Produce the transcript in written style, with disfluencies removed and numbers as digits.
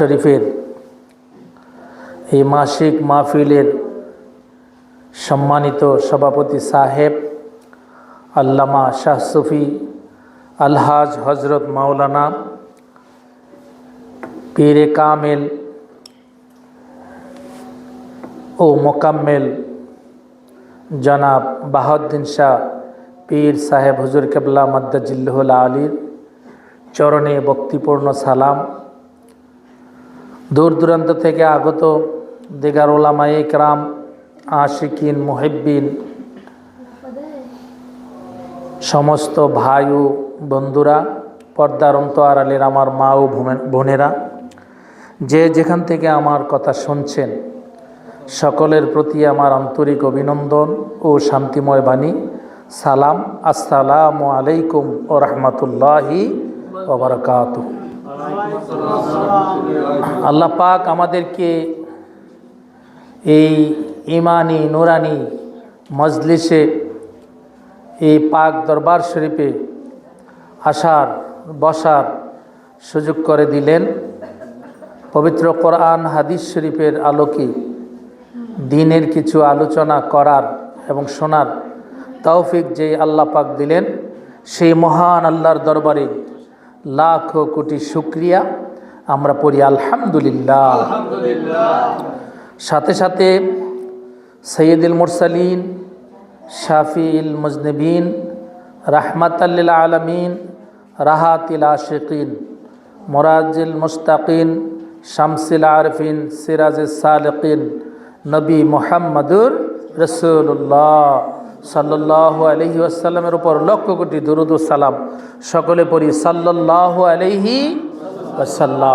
শরীফের এই মাসিক মাহফিলের সম্মানিত সভাপতি সাহেব আল্লামা শাহ সুফি আলহাজ হজরত মাওলানা পীরে কামেল ও মোকাম্মেল জনাব বাহাউদ্দিন শাহ পীর সাহেব হুজুর কেবলা মাদ্দাজিল্লাহুল আলীর চরণে ভক্তিপূর্ণ সালাম। দূর দূরান্ত থেকে আগত দিগার ওলামায়ে কেরাম, আশিকিন, মুহিব্বিন, সমস্ত ভাই ও বন্ধুরা, পর্দার অন্তরালের আমার মা ও বোনেরা, যে যেখান থেকে আমার কথা শুনছেন, সকলের প্রতি আমার আন্তরিক অভিনন্দন ও শান্তিময় বাণী সালাম। আসসালামু আলাইকুম ও রহমতুল্লাহি ওয়া বারাকাতুহু। আল্লাহ পাক আমাদেরকে এই ইমানি নুরানি মজলিসে, এই পাক দরবার শরীফে আসার বসার সুযোগ করে দিলেন। পবিত্র কোরআন হাদিস শরীফের আলোকে দ্বীনের কিছু আলোচনা করার এবং শোনার তৌফিক যে আল্লাহ পাক দিলেন, সেই মহান আল্লাহর দরবারে লাখো কোটি শুকরিয়া আমরা পড়ি আলহামদুলিল্লাহ। সাথে সাথে সৈয়দুল মুরসালিন, শাফিউল মুজনিবিন, রাহমাতাল লিল আলামিন, রাহাতিল আশিকিন, মুরাজিল মুস্তাকিন, শামসিল আরফিন, সিরাজিস সালিকিন, নবী মুহাম্মদুর রাসূলুল্লাহ সাল্লাল্লাহু আলাইহি ওয়াসাল্লামের উপর লক্ষ কোটি দুরূদ ও সালাম। সকলে পড়ি সাল্লাল্লাহু আলাইহি ওয়াসাল্লাম।